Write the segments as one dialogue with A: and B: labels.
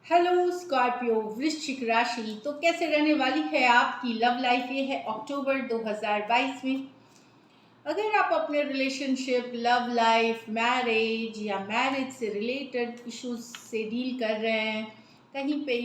A: Hello Scorpio वृश्चिक राशि। तो कैसे रहने वाली है आपकी लव लाइफ? ये है अक्टूबर 2022 में। अगर आप अपने रिलेशनशिप, लव लाइफ, मैरिज या मैरिज से रिलेटेड इश्यूज से डील कर रहे हैं, कहीं पे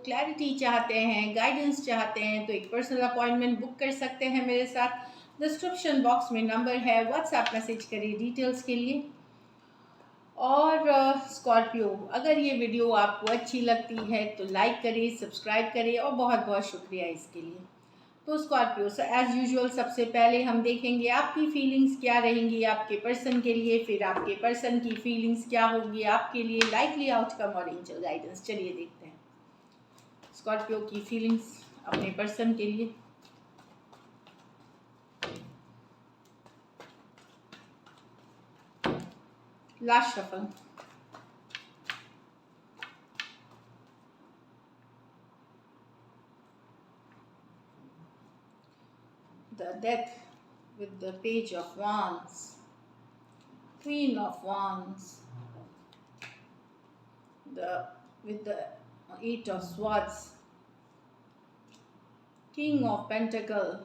A: क्लैरिटी चाहते हैं, गाइडेंस चाहते हैं, तो एक पर्सनल अपॉइंटमेंट बुक कर सकते हैं मेरे साथ। डिस्क्रिप्शन बॉक्स में नंबर है, व्हाट्सएप मैसेज करिए डिटेल्स के लिए। और स्कॉर्पियो, अगर ये वीडियो आपको अच्छी लगती है तो लाइक करिए, सब्सक्राइब करिए और बहुत बहुत शुक्रिया इसके लिए। तो स्कॉर्पियो, एज यूजुअल सबसे पहले हम देखेंगे आपकी फीलिंग्स क्या रहेंगी आपके पर्सन के लिए, फिर आपके पर्सन की फीलिंग्स क्या होगी आपके लिए, लाइकली आउटकम और एंजल गाइडेंस। चलिए देखते हैं स्कॉर्पियो की फीलिंग्स अपने पर्सन के लिए। Last shuffle. The death with the page of wands, queen of wands, with the eight of swords, king of pentacle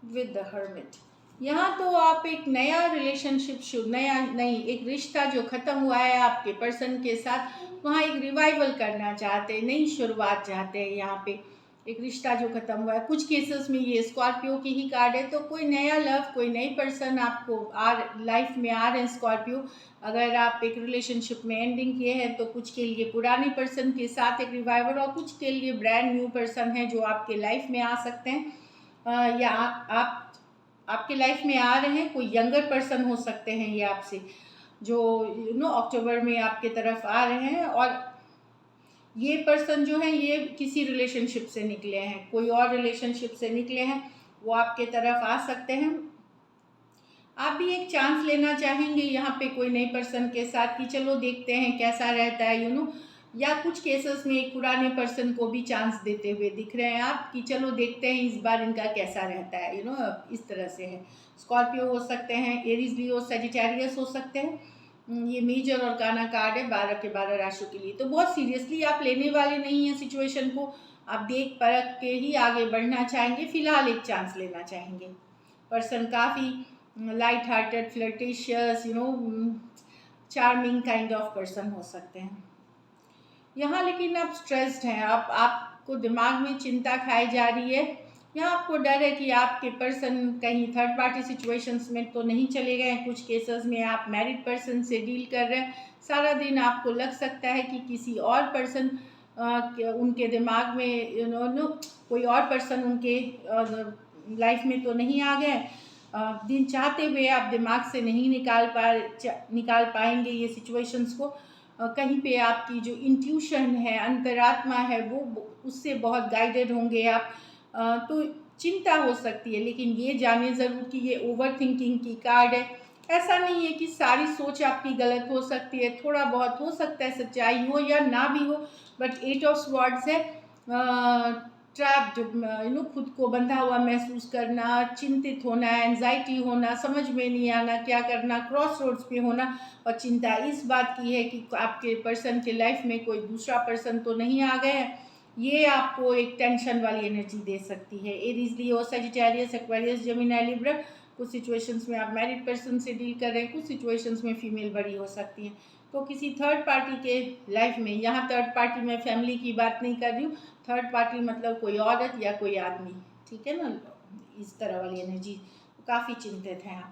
A: with the hermit। यहाँ तो आप एक नया रिलेशनशिप एक रिश्ता जो खत्म हुआ है आपके पर्सन के साथ, वहाँ एक रिवाइवल करना चाहते हैं, नई शुरुआत चाहते हैं। यहाँ पे एक रिश्ता जो खत्म हुआ है, कुछ केसेस में ये स्कॉर्पियो की ही कार्ड है, तो कोई नया लव, कोई नई पर्सन आपको लाइफ में आ रहे हैं स्कॉर्पियो। अगर आप एक रिलेशनशिप में एंडिंग किए हैं तो कुछ के लिए पुराने पर्सन के साथ एक रिवाइवल, और कुछ के लिए ब्रांड न्यू पर्सन है जो आपके लाइफ में आ सकते हैं। या आपके लाइफ में आ रहे हैं, कोई यंगर पर्सन हो सकते हैं ये आपसे, जो अक्टूबर में आपके तरफ आ रहे हैं। और ये पर्सन जो है ये किसी रिलेशनशिप से निकले हैं, कोई और रिलेशनशिप से निकले हैं, वो आपके तरफ आ सकते हैं। आप भी एक चांस लेना चाहेंगे यहाँ पे कोई नए पर्सन के साथ कि चलो देखते हैं कैसा रहता है, या कुछ केसेस में एक पुराने पर्सन को भी चांस देते हुए दिख रहे हैं आप कि चलो देखते हैं इस बार इनका कैसा रहता है, इस तरह से है। स्कॉर्पियो हो सकते हैं, एरीज, लियो, सजिटेरियस हो सकते हैं। ये मेजर और काना कार्ड है 12 के 12 राशियों के लिए। तो बहुत सीरियसली आप लेने वाले नहीं हैं सिचुएशन को, आप देख परख के ही आगे बढ़ना चाहेंगे, फिलहाल एक चांस लेना चाहेंगे। पर्सन काफ़ी light hearted, flirtatious, charming kind of person हो सकते हैं यहाँ। लेकिन आप स्ट्रेस्ड हैं, आपको दिमाग में चिंता खाई जा रही है। यहाँ आपको डर है कि आपके पर्सन कहीं थर्ड पार्टी सिचुएशंस में तो नहीं चले गए हैं। कुछ केसेस में आप मैरिड पर्सन से डील कर रहे हैं, सारा दिन आपको लग सकता है कि किसी और पर्सन उनके दिमाग में कोई और पर्सन उनके लाइफ में तो नहीं आ गए। दिन चाहते हुए आप दिमाग से नहीं निकाल पाएंगे ये सिचुएशंस को। कहीं पे आपकी जो इंट्यूशन है, अंतरात्मा है, वो उससे बहुत गाइडेड होंगे आप। तो चिंता हो सकती है, लेकिन ये जाने ज़रूर कि ये ओवर थिंकिंग की कार्ड है। ऐसा नहीं है कि सारी सोच आपकी गलत हो सकती है, थोड़ा बहुत हो सकता है सच्चाई हो या ना भी हो, बट 8 ऑफ स्वॉर्ड्स है। ट्रैप्ड, खुद को बंधा हुआ महसूस करना, चिंतित होना, एंजाइटी होना, समझ में नहीं आना क्या करना, क्रॉस रोड्स पे होना, और चिंता इस बात की है कि आपके पर्सन के लाइफ में कोई दूसरा पर्सन तो नहीं आ गया है। ये आपको एक टेंशन वाली एनर्जी दे सकती है। एरीज, लियो, सजिटेरियस, एक्वेरियस, जेमिनी, लिब्रा। कुछ सिचुएशंस में आप मैरिड पर्सन से डील कर रहे हैं, कुछ सिचुएशंस में फीमेल बड़ी हो सकती हैं। तो किसी थर्ड पार्टी के लाइफ में, यहाँ थर्ड पार्टी में फैमिली की बात नहीं कर रही हूँ, थर्ड पार्टी मतलब कोई औरत या कोई आदमी, ठीक है ना, इस तरह वाली एनर्जी। काफ़ी चिंतित हैं आप।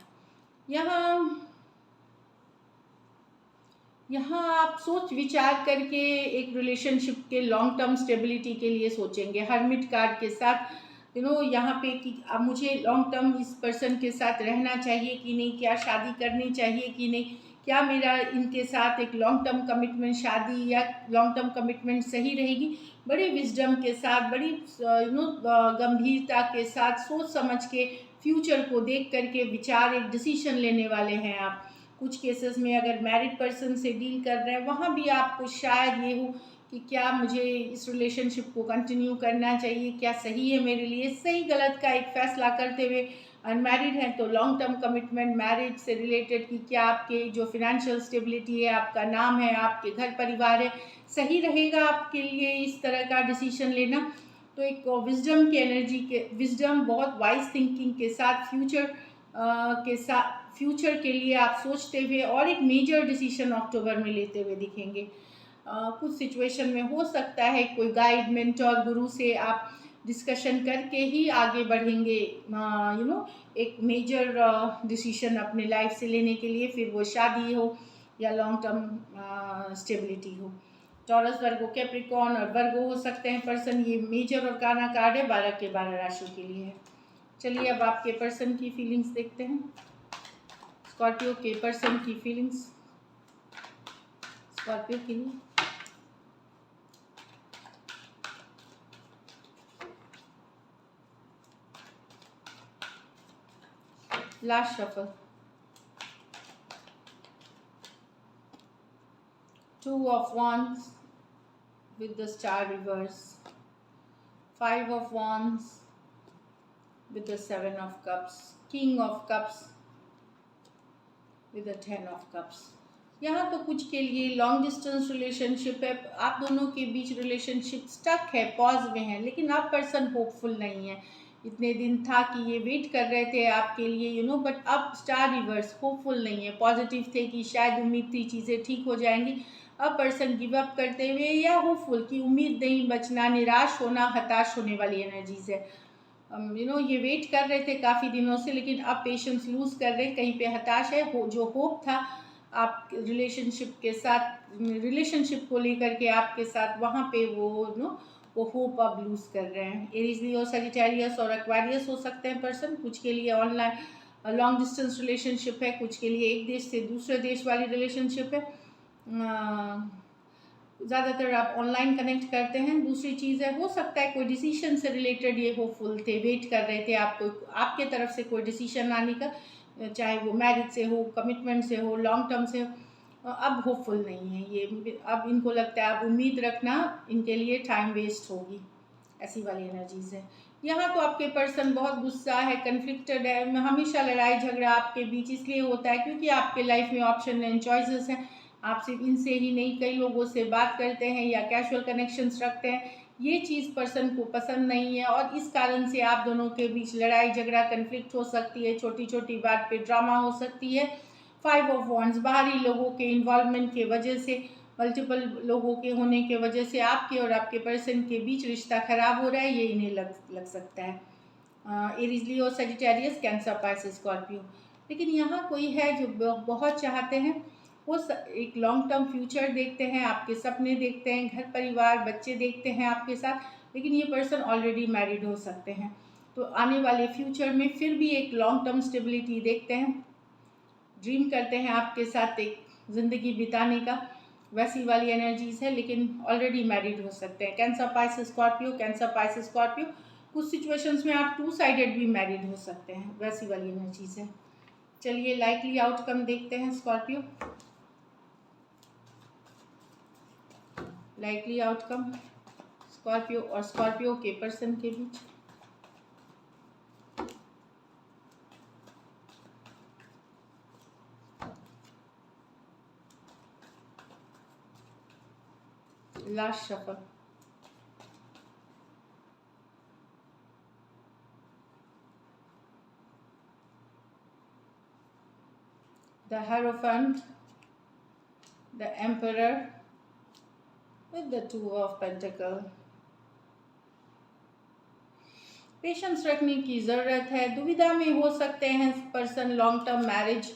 A: यहाँ आप सोच विचार करके एक रिलेशनशिप के लॉन्ग टर्म स्टेबिलिटी के लिए सोचेंगे। हर्मिट कार्ड के साथ यहाँ पे कि अब मुझे लॉन्ग टर्म इस पर्सन के साथ रहना चाहिए कि नहीं, क्या शादी करनी चाहिए कि नहीं, क्या मेरा इनके साथ एक लॉन्ग टर्म कमिटमेंट, शादी या लॉन्ग टर्म कमिटमेंट सही रहेगी। बड़ी विजडम के साथ, बड़ी गंभीरता के साथ, सोच समझ के, फ्यूचर को देख करके विचार, एक डिसीजन लेने वाले हैं आप। कुछ केसेस में अगर मैरिड पर्सन से डील कर रहे हैं, वहाँ भी आपको शायद ये हो कि क्या मुझे इस रिलेशनशिप को कंटिन्यू करना चाहिए, क्या सही है मेरे लिए। सही गलत का एक फैसला करते हुए अनमैरिड हैं तो लॉन्ग टर्म कमिटमेंट, मैरिज से रिलेटेड कि क्या आपके जो फिनेंशियल स्टेबिलिटी है, आपका नाम है, आपके घर परिवार है, सही रहेगा आपके लिए इस तरह का डिसीजन लेना। तो एक विजडम की एनर्जी के, विजडम बहुत वाइज थिंकिंग के साथ फ्यूचर के लिए आप सोचते हुए और एक मेजर डिसीजन अक्टूबर में लेते हुए दिखेंगे। कुछ सिचुएशन में हो सकता है कोई गाइड, मेंटोर, गुरु से आप डिस्कशन करके ही आगे बढ़ेंगे, एक मेजर डिसीजन अपने लाइफ से लेने के लिए, फिर वो शादी हो या लॉन्ग टर्म स्टेबिलिटी हो। टॉरस, वर्गो, कैप्रिकॉर्न और वर्गो हो सकते हैं पर्सन। ये मेजर और काना कार्ड है 12 के 12 राशि के लिए है। चलिए अब आपके पर्सन की फीलिंग्स देखते हैं। स्कॉर्पियो के पर्सन की फीलिंग्स स्कॉर्पियो के लिए। Last shuffle, 2 of Wands with the star reverse, 5 of Wands with the 7 of Cups, King of Cups with the 10 of Cups। यहाँ तो कुछ के लिए लॉन्ग डिस्टेंस रिलेशनशिप है, आप दोनों के बीच रिलेशनशिप स्टक है, पॉज में है, लेकिन आप पर्सन होपफुल नहीं है। इतने दिन था कि ये वेट कर रहे थे आपके लिए, बट अब स्टार रिवर्स, होपफुल नहीं है। पॉजिटिव थे कि शायद उम्मीद थी चीज़ें ठीक हो जाएंगी, अब पर्सन गिव अप करते हुए या होपफुल कि उम्मीद नहीं बचना, निराश होना, हताश होने वाली एनर्जीज है। ये वेट कर रहे थे काफ़ी दिनों से, लेकिन अब पेशेंस लूज कर रहे हैं, कहीं पे हताश है। जो होप था आप रिलेशनशिप के साथ, रिलेशनशिप को लेकर के आपके साथ, वहाँ पे वो होप अब लूज कर रहे हैं। एरीज, लियो, सजिटेरियस और एक्वारियस हो सकते हैं पर्सन। कुछ के लिए ऑनलाइन लॉन्ग डिस्टेंस रिलेशनशिप है, कुछ के लिए एक देश से दूसरे देश वाली रिलेशनशिप है। ज़्यादातर आप ऑनलाइन कनेक्ट करते हैं। दूसरी चीज़ है, हो सकता है कोई डिसीजन से रिलेटेड ये होपफुल थे, वेट कर रहे थे आपको, आपके तरफ से कोई डिसीजन आने का, चाहे वो मैरिज से हो, कमिटमेंट से हो, लॉन्ग टर्म से हो। अब होपफुल नहीं है ये, अब इनको लगता है अब उम्मीद रखना इनके लिए टाइम वेस्ट होगी, ऐसी वाली एनर्जीज है। यहाँ तो आपके पर्सन बहुत गुस्सा है, कन्फ्लिक्टेड है, हमेशा लड़ाई झगड़ा आपके बीच इसलिए होता है क्योंकि आपके लाइफ में ऑप्शन एंड चॉइसेस हैं। आप सिर्फ इनसे ही नहीं, कई लोगों से बात करते हैं या कैजुअल कनेक्शंस रखते हैं। ये चीज़ पर्सन को पसंद नहीं है और इस कारण से आप दोनों के बीच लड़ाई झगड़ा, कन्फ्लिक्ट हो सकती है, छोटी छोटी बात पे ड्रामा हो सकती है। 5 ऑफ वॉन्ड्स, बाहरी लोगों के इन्वॉल्वमेंट के वजह से, मल्टीपल लोगों के होने के वजह से आपके और आपके पर्सन के बीच रिश्ता खराब हो रहा है, ये इन्हें लग सकता है। एरीज, लियो, सजिटेरियस, कैंसर, पाइसेस, स्कॉर्पियो। लेकिन यहाँ कोई है जो बहुत चाहते हैं, वो एक लॉन्ग टर्म फ्यूचर देखते हैं, आपके सपने देखते हैं, घर परिवार बच्चे देखते हैं आपके साथ, लेकिन ये पर्सन ऑलरेडी मैरिड हो सकते हैं। तो आने वाले फ्यूचर में फिर भी एक लॉन्ग टर्म स्टेबिलिटी देखते हैं, ड्रीम करते हैं आपके साथ एक ज़िंदगी बिताने का, वैसी वाली एनर्जीज है, लेकिन ऑलरेडी मैरिड हो सकते हैं। Cancer, Pisces, Scorpio, cancer, Pisces, Scorpio. कुछ सिचुएशंस में आप 2 साइडेड भी मैरिड हो सकते हैं, वैसी वाली एनर्जीज है। चलिए लाइकली आउटकम देखते हैं स्कॉर्पियो। लाइकली आउटकम स्कॉर्पियो और स्कॉर्पियो के पर्सन के बीच। Last shuffle, the Hierophant, the Emperor with the 2 of Pentacles। Patience रखने की ज़रूरत है, दुविधा में हो सकते हैं पर्सन लॉन्ग टर्म मैरिज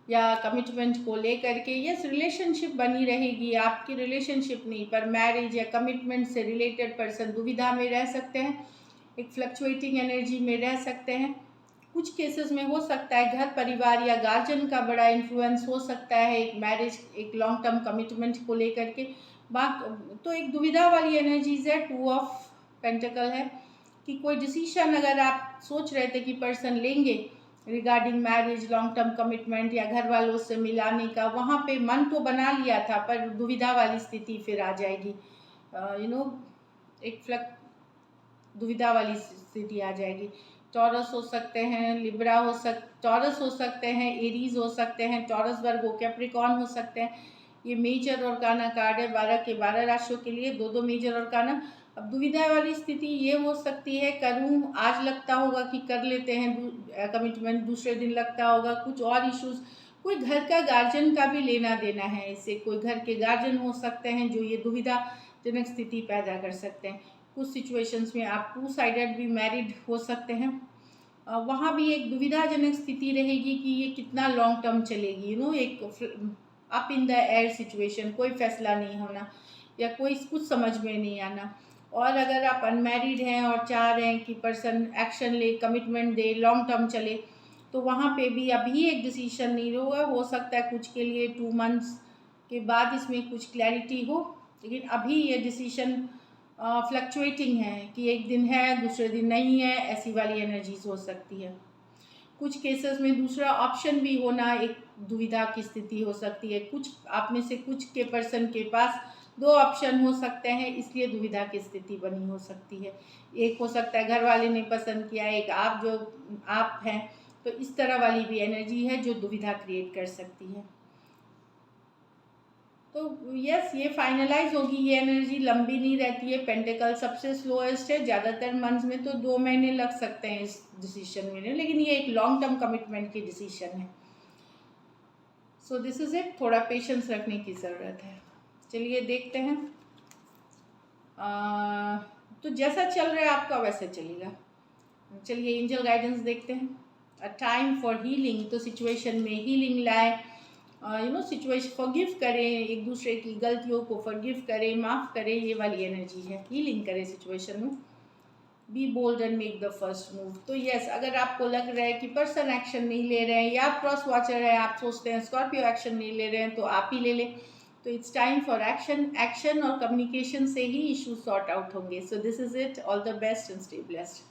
A: या कमिटमेंट को लेकर के। यस, रिलेशनशिप बनी रहेगी, आपकी रिलेशनशिप नहीं पर मैरिज या कमिटमेंट से रिलेटेड पर्सन दुविधा में रह सकते हैं, एक फ्लक्चुएटिंग एनर्जी में रह सकते हैं। कुछ केसेस में हो सकता है घर परिवार या गार्जियन का बड़ा इन्फ्लुएंस हो सकता है एक मैरिज, एक लॉन्ग टर्म कमिटमेंट को लेकर के। तो एक दुविधा वाली एनर्जीज है। 2 ऑफ पेंटिकल है कि कोई डिसीजन अगर आप सोच रहे थे कि पर्सन लेंगे regarding marriage, long term commitment या घर वालों से मिलाने का, वहाँ पे मन तो बना लिया था पर दुविधा वाली स्थिति फिर आ जाएगी, एक दुविधा वाली स्थिति आ जाएगी। टॉरस हो सकते हैं, लिब्रा टॉरस हो सकते हैं, एरीज हो सकते हैं, टॉरस वर्गो, कैप्रिकॉर्न हो सकते हैं। ये मेजर ऑर्गाना कार्ड है 12 के 12 राशियों के लिए, दो मेजर ऑर्गाना। अब दुविधा वाली स्थिति ये हो सकती है, करूँ आज लगता होगा कि कर लेते हैं कमिटमेंट, दूसरे दिन लगता होगा कुछ और इश्यूज, कोई घर का गार्जियन का भी लेना देना है इससे, कोई घर के गार्जियन हो सकते हैं जो ये दुविधाजनक स्थिति पैदा कर सकते हैं। कुछ सिचुएशंस में आप 2 साइडेड भी मैरिड हो सकते हैं, वहाँ भी एक दुविधाजनक स्थिति रहेगी कि ये कितना लॉन्ग टर्म चलेगी, एक up in the air situation, कोई फैसला नहीं होना या कोई कुछ समझ में नहीं आना। और अगर आप अनमैरिड हैं और चाह रहे हैं कि पर्सन एक्शन ले, कमिटमेंट दे, लॉन्ग टर्म चले, तो वहाँ पे भी अभी एक डिसीजन नहीं होगा, हो सकता है कुछ के लिए 2 मंथ्स के बाद इसमें कुछ क्लैरिटी हो, लेकिन अभी ये डिसीजन फ्लक्चुएटिंग है कि एक दिन है दूसरे दिन नहीं है, ऐसी वाली एनर्जीज हो सकती है। कुछ केसेस में दूसरा ऑप्शन भी होना एक दुविधा की स्थिति हो सकती है, कुछ आप में से कुछ के पर्सन के पास 2 ऑप्शन हो सकते हैं, इसलिए दुविधा की स्थिति बनी हो सकती है। एक हो सकता है घर वाले ने पसंद किया, एक आप हैं, तो इस तरह वाली भी एनर्जी है जो दुविधा क्रिएट कर सकती है। तो यस, ये फाइनलाइज होगी, ये एनर्जी लंबी नहीं रहती है। पेंटिकल सबसे स्लोएस्ट है, ज़्यादातर मंथ्स में तो 2 महीने लग सकते हैं इस डिसीजन में, लेकिन ये एक लॉन्ग टर्म कमिटमेंट की डिसीजन है। सो दिस इज इट, थोड़ा पेशेंस रखने की ज़रूरत है। चलिए देखते हैं, तो जैसा चल रहा है आपका वैसा चलेगा। चलिए एंजल गाइडेंस देखते हैं। अ टाइम फॉर हीलिंग, तो सिचुएशन में हीलिंग लाए, सिचुएशन फॉरगिव करें, एक दूसरे की गलतियों को फॉरगिव करें, माफ़ करें, ये वाली एनर्जी है, हीलिंग करें सिचुएशन में। Be bold and make the first move. तो यस, अगर आपको लग रहा है कि पर्सन एक्शन नहीं ले रहे हैं या आप क्रॉस वॉचर है, आप सोचते हैं स्कॉर्पियो एक्शन नहीं ले रहे हैं, तो आप ही ले लें। तो इट्स टाइम फॉर एक्शन और कम्युनिकेशन से ही इशू सॉर्ट आउट होंगे। So this is it, all the best and stay blessed.